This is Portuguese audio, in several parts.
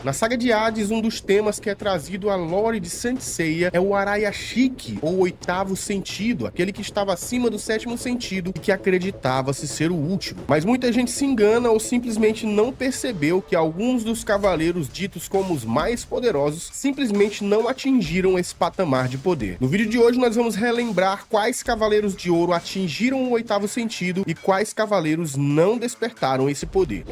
Na saga de Hades, um dos temas que é trazido à lore de Saint Seiya é o Araya-Shiki, ou oitavo sentido, aquele que estava acima do sétimo sentido e que acreditava-se ser o último. Mas muita gente se engana ou simplesmente não percebeu que alguns dos cavaleiros ditos como os mais poderosos simplesmente não atingiram esse patamar de poder. No vídeo de hoje nós vamos relembrar quais cavaleiros de ouro atingiram o oitavo sentido e quais cavaleiros não despertaram esse poder.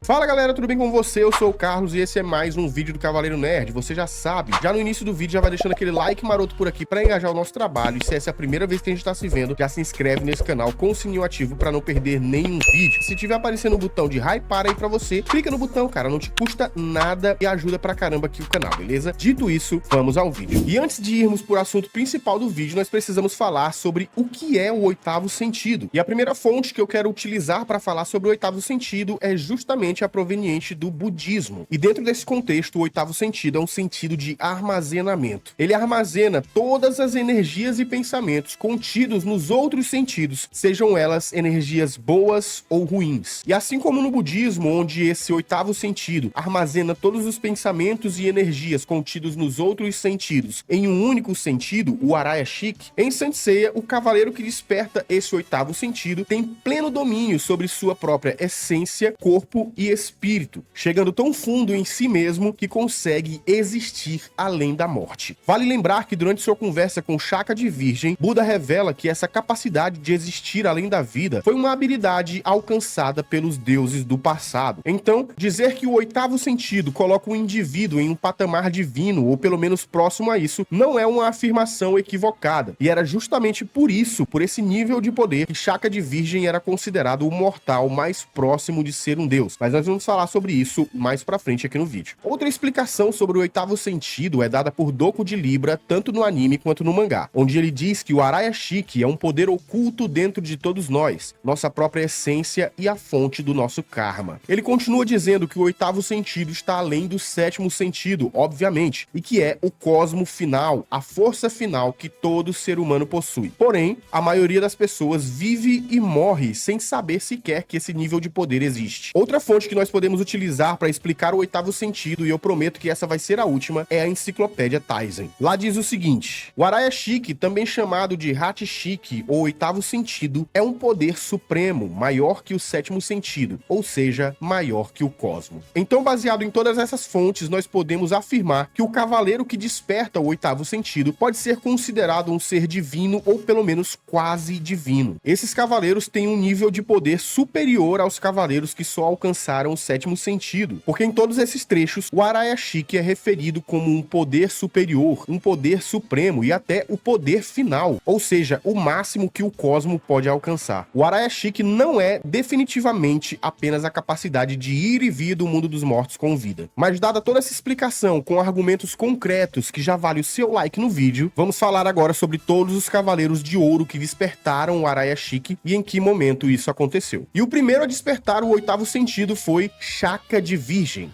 Fala galera, tudo bem com você? Eu sou o Carlos e esse é mais um vídeo do Cavaleiro Nerd. Você já sabe, já no início do vídeo já vai deixando aquele like maroto por aqui para engajar o nosso trabalho. E se essa é a primeira vez que a gente tá se vendo, já se inscreve nesse canal com o sininho ativo para não perder nenhum vídeo. Se tiver aparecendo o botão de hypar aí pra você, clica no botão, cara, não te custa nada e ajuda pra caramba aqui o canal, beleza? Dito isso, vamos ao vídeo. E antes de irmos pro assunto principal do vídeo, nós precisamos falar sobre o que é o oitavo sentido. E a primeira fonte que eu quero utilizar para falar sobre o oitavo sentido é justamente a proveniente do budismo. E dentro desse contexto, o oitavo sentido é um sentido de armazenamento. Ele armazena todas as energias e pensamentos contidos nos outros sentidos, sejam elas energias boas ou ruins. E assim como no budismo, onde esse oitavo sentido armazena todos os pensamentos e energias contidos nos outros sentidos em um único sentido, o Araya-Shiki, em Saint Seiya, o cavaleiro que desperta esse oitavo sentido tem pleno domínio sobre sua própria essência, corpo e espírito, chegando tão fundo em si mesmo que consegue existir além da morte. Vale lembrar que durante sua conversa com Shaka de Virgem, Buda revela que essa capacidade de existir além da vida foi uma habilidade alcançada pelos deuses do passado. Então, dizer que o oitavo sentido coloca um indivíduo em um patamar divino, ou pelo menos próximo a isso, não é uma afirmação equivocada. E era justamente por isso, por esse nível de poder, que Shaka de Virgem era considerado o mortal mais próximo de ser um deus. Mas nós vamos falar sobre isso mais pra frente aqui no vídeo. Outra explicação sobre o oitavo sentido é dada por Doku de Libra, tanto no anime quanto no mangá, onde ele diz que o Araya-Shiki é um poder oculto dentro de todos nós, nossa própria essência e a fonte do nosso karma. Ele continua dizendo que o oitavo sentido está além do sétimo sentido, obviamente, e que é o cosmo final, a força final que todo ser humano possui. Porém, a maioria das pessoas vive e morre sem saber sequer que esse nível de poder existe. Outra fonte que nós podemos utilizar para explicar o oitavo sentido, e eu prometo que essa vai ser a última, é a Enciclopédia Taizen. Lá diz o seguinte: o Araya-Shiki, também chamado de Hachi-Shiki ou oitavo sentido, é um poder supremo, maior que o sétimo sentido, ou seja, maior que o cosmo. Então, baseado em todas essas fontes, nós podemos afirmar que o cavaleiro que desperta o oitavo sentido pode ser considerado um ser divino ou pelo menos quase divino. Esses cavaleiros têm um nível de poder superior aos cavaleiros que só alcançaram o sétimo sentido, porque em todos esses trechos o Araya-Shiki é referido como um poder superior, um poder supremo e até o poder final, ou seja, o máximo que o cosmo pode alcançar. O Araya-Shiki não é definitivamente apenas a capacidade de ir e vir do mundo dos mortos com vida. Mas dada toda essa explicação com argumentos concretos que já vale o seu like no vídeo, vamos falar agora sobre todos os cavaleiros de ouro que despertaram o Araya-Shiki e em que momento isso aconteceu. E o primeiro a despertar o oitavo sentido foi Shaka de Virgem.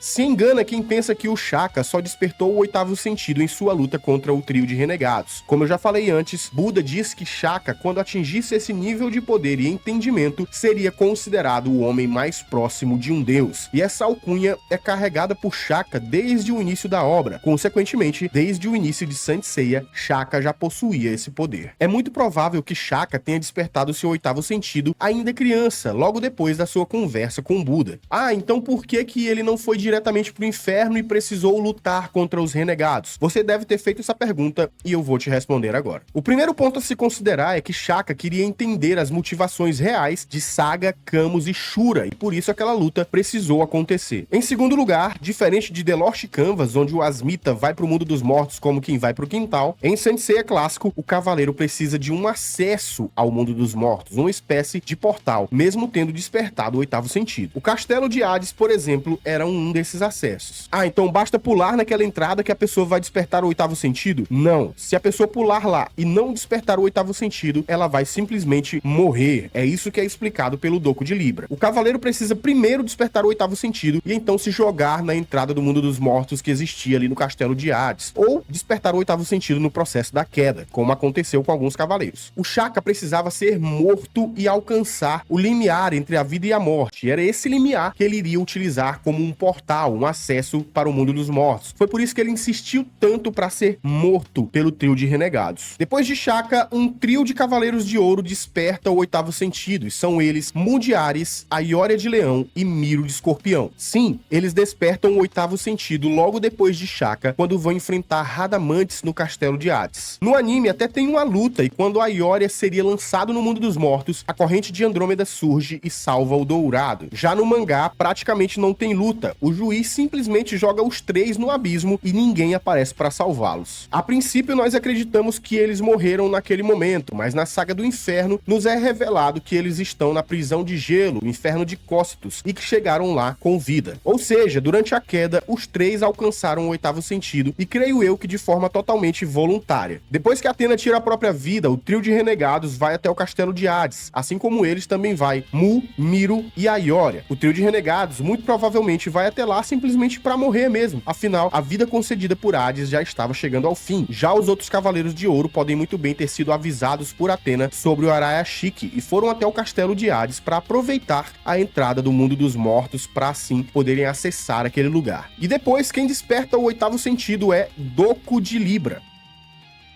Se engana quem pensa que o Shaka só despertou o oitavo sentido em sua luta contra o trio de renegados. Como eu já falei antes, Buda diz que Shaka, quando atingisse esse nível de poder e entendimento, seria considerado o homem mais próximo de um deus. E essa alcunha é carregada por Shaka desde o início da obra. Consequentemente, desde o início de Saint Seiya, Shaka já possuía esse poder. É muito provável que Shaka tenha despertado seu oitavo sentido ainda criança, logo depois da sua conversa com Buda. Ah, então por que ele não foi diretamente pro inferno e precisou lutar contra os renegados? Você deve ter feito essa pergunta e eu vou te responder agora. O primeiro ponto a se considerar é que Shaka queria entender as motivações reais de Saga, Camus e Shura, e por isso aquela luta precisou acontecer. Em segundo lugar, diferente de The Lost Canvas, onde o Asmita vai pro mundo dos mortos como quem vai pro quintal, em Saint Seiya clássico, o cavaleiro precisa de um acesso ao mundo dos mortos, uma espécie de portal, mesmo tendo despertado o oitavo sentido. O castelo de Hades, por exemplo, era um desses esses acessos. Ah, então basta pular naquela entrada que a pessoa vai despertar o oitavo sentido? Não. Se a pessoa pular lá e não despertar o oitavo sentido, ela vai simplesmente morrer. É isso que é explicado pelo Doku de Libra. O cavaleiro precisa primeiro despertar o oitavo sentido e então se jogar na entrada do mundo dos mortos que existia ali no castelo de Hades, ou despertar o oitavo sentido no processo da queda, como aconteceu com alguns cavaleiros. O Shaka precisava ser morto e alcançar o limiar entre a vida e a morte. Era esse limiar que ele iria utilizar como um portal, um acesso para o mundo dos mortos. Foi por isso que ele insistiu tanto para ser morto pelo trio de renegados. Depois de Shaka, um trio de cavaleiros de ouro desperta o oitavo sentido, e são eles Mundiares, Aioria de Leão e Miro de Escorpião. Sim, eles despertam o oitavo sentido logo depois de Shaka, quando vão enfrentar Radamantes no castelo de Hades. No anime até tem uma luta, e quando Aioria seria lançado no mundo dos mortos, a corrente de Andrômeda surge e salva o Dourado. Já no mangá, praticamente não tem luta. O juiz simplesmente joga os três no abismo e ninguém aparece para salvá-los. A princípio, nós acreditamos que eles morreram naquele momento, mas na saga do inferno, nos é revelado que eles estão na prisão de gelo, o inferno de Cócitos, e que chegaram lá com vida. Ou seja, durante a queda, os três alcançaram o oitavo sentido, e creio eu que de forma totalmente voluntária. Depois que Athena tira a própria vida, o trio de renegados vai até o castelo de Hades, assim como eles também vai Mu, Miro e Aioria. O trio de renegados muito provavelmente vai até lá simplesmente para morrer mesmo. Afinal, a vida concedida por Hades já estava chegando ao fim. Já os outros cavaleiros de ouro podem muito bem ter sido avisados por Athena sobre o Araya-Shiki e foram até o castelo de Hades para aproveitar a entrada do mundo dos mortos para assim poderem acessar aquele lugar. E depois, quem desperta o oitavo sentido é Doku de Libra.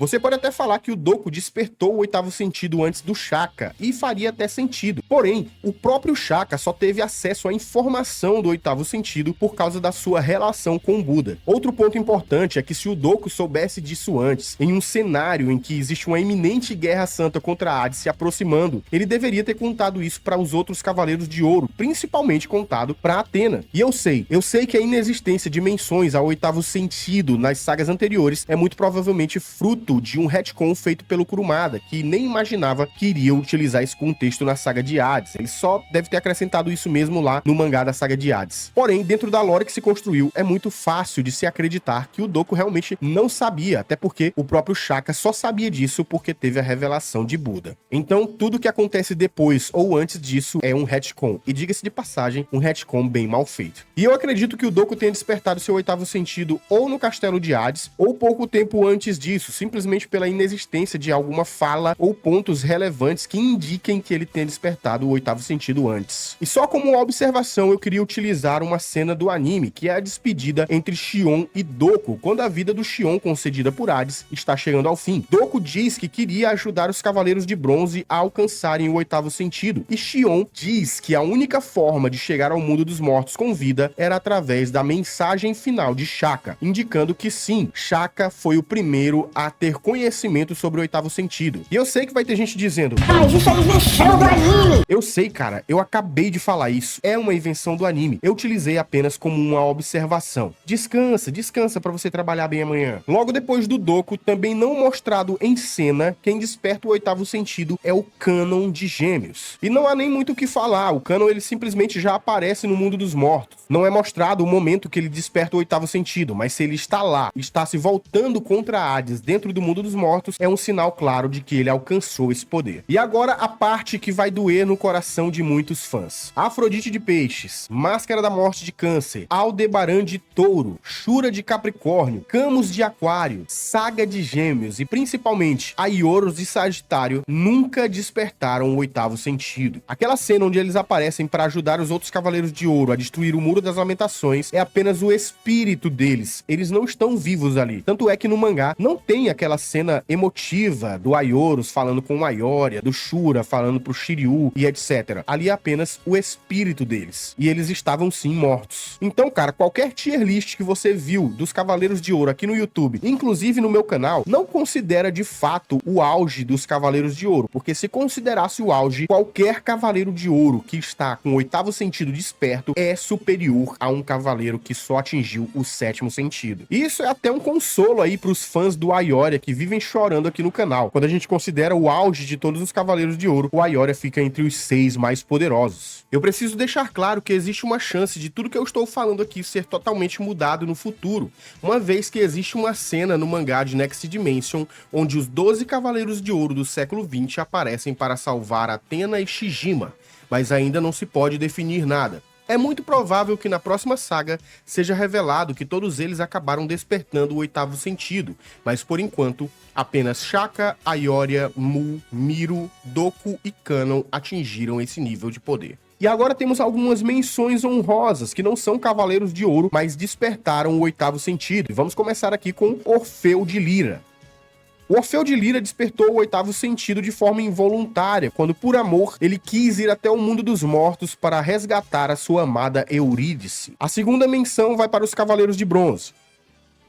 Você pode até falar que o Doku despertou o oitavo sentido antes do Shaka, e faria até sentido. Porém, o próprio Shaka só teve acesso à informação do oitavo sentido por causa da sua relação com Buda. Outro ponto importante é que se o Doku soubesse disso antes, em um cenário em que existe uma iminente guerra santa contra Hades se aproximando, ele deveria ter contado isso para os outros cavaleiros de ouro, principalmente contado para Athena. E eu sei que a inexistência de menções ao oitavo sentido nas sagas anteriores é muito provavelmente fruto de um retcon feito pelo Kurumada, que nem imaginava que iria utilizar esse contexto na saga de Hades. Ele só deve ter acrescentado isso mesmo lá no mangá da saga de Hades. Porém, dentro da lore que se construiu, é muito fácil de se acreditar que o Doku realmente não sabia, até porque o próprio Shaka só sabia disso porque teve a revelação de Buda. Então, tudo que acontece depois ou antes disso é um retcon, e diga-se de passagem, um retcon bem mal feito. E eu acredito que o Doku tenha despertado seu oitavo sentido ou no castelo de Hades, ou pouco tempo antes disso, simplesmente pela inexistência de alguma fala ou pontos relevantes que indiquem que ele tenha despertado o oitavo sentido antes. E só como uma observação, eu queria utilizar uma cena do anime, que é a despedida entre Shion e Doku, quando a vida do Shion, concedida por Hades, está chegando ao fim. Doku diz que queria ajudar os Cavaleiros de Bronze a alcançarem o oitavo sentido, e Shion diz que a única forma de chegar ao mundo dos mortos com vida era através da mensagem final de Shaka, indicando que sim, Shaka foi o primeiro a ter conhecimento sobre o oitavo sentido. E eu sei que vai ter gente dizendo: mas isso é invenção do anime! Eu sei, cara, eu acabei de falar isso. É uma invenção do anime. Eu utilizei apenas como uma observação. Descansa pra você trabalhar bem amanhã. Logo depois do Doku, também não mostrado em cena, quem desperta o oitavo sentido é o Cânon de Gêmeos. E não há nem muito o que falar. O Cânon, ele simplesmente já aparece no mundo dos mortos. Não é mostrado o momento que ele desperta o oitavo sentido, mas se ele está lá, está se voltando contra Hades dentro do mundo dos mortos, é um sinal claro de que ele alcançou esse poder. E agora a parte que vai doer no coração de muitos fãs. Afrodite de Peixes, Máscara da Morte de Câncer, Aldebaran de Touro, Shura de Capricórnio, Camus de Aquário, Saga de Gêmeos e principalmente Aioros de Sagitário nunca despertaram o oitavo sentido. Aquela cena onde eles aparecem para ajudar os outros Cavaleiros de Ouro a destruir o Muro das Lamentações é apenas o espírito deles. Eles não estão vivos ali. Tanto é que no mangá não tem aquela cena emotiva do Aioros falando com o Aioria, do Shura falando pro Shiryu e etc. Ali é apenas o espírito deles. E eles estavam sim mortos. Então, cara, qualquer tier list que você viu dos Cavaleiros de Ouro aqui no YouTube, inclusive no meu canal, não considera de fato o auge dos Cavaleiros de Ouro, porque se considerasse o auge, qualquer Cavaleiro de Ouro que está com o oitavo sentido desperto é superior a um cavaleiro que só atingiu o sétimo sentido. E isso é até um consolo aí pros fãs do Aioria Aioria que vivem chorando aqui no canal. Quando a gente considera o auge de todos os Cavaleiros de Ouro, o Aioria fica entre os 6 mais poderosos. Eu preciso deixar claro que existe uma chance de tudo que eu estou falando aqui ser totalmente mudado no futuro, uma vez que existe uma cena no mangá de Next Dimension onde os 12 Cavaleiros de Ouro do século 20 aparecem para salvar Athena e Shijima, mas ainda não se pode definir nada. É muito provável que na próxima saga seja revelado que todos eles acabaram despertando o 8º sentido, mas por enquanto, apenas Shaka, Aioria, Mu, Miro, Doku e Kanon atingiram esse nível de poder. E agora temos algumas menções honrosas que não são Cavaleiros de Ouro, mas despertaram o 8º sentido. E vamos começar aqui com Orfeu de Lira. O Orfeu de Lira despertou o 8º sentido de forma involuntária, quando por amor ele quis ir até o mundo dos mortos para resgatar a sua amada Eurídice. A segunda menção vai para os Cavaleiros de Bronze.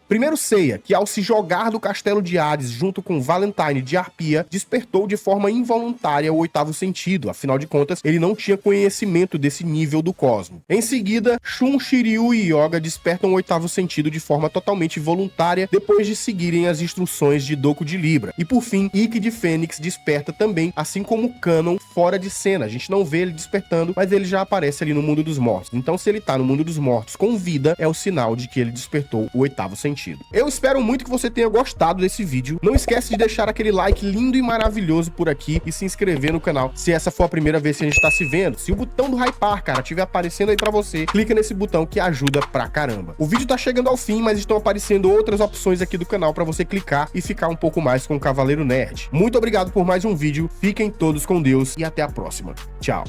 Primeiro Seiya, que ao se jogar do castelo de Hades junto com Valentine de Arpia, despertou de forma involuntária o 8º sentido, afinal de contas, ele não tinha conhecimento desse nível do cosmo. Em seguida, Shun, Shiryu e Yoga despertam o 8º sentido de forma totalmente voluntária, depois de seguirem as instruções de Doku de Libra. E por fim, Ikki de Fênix desperta também, assim como Kanon, fora de cena. A gente não vê ele despertando, mas ele já aparece ali no mundo dos mortos. Então, se ele tá no mundo dos mortos com vida, é o sinal de que ele despertou o 8º sentido. Eu espero muito que você tenha gostado desse vídeo. Não esquece de deixar aquele like lindo e maravilhoso por aqui e se inscrever no canal se essa for a primeira vez que a gente tá se vendo. Se o botão do hypar, cara, estiver aparecendo aí pra você, clica nesse botão que ajuda pra caramba. O vídeo tá chegando ao fim, mas estão aparecendo outras opções aqui do canal pra você clicar e ficar um pouco mais com o Cavaleiro Nerd. Muito obrigado por mais um vídeo, fiquem todos com Deus e até a próxima. Tchau.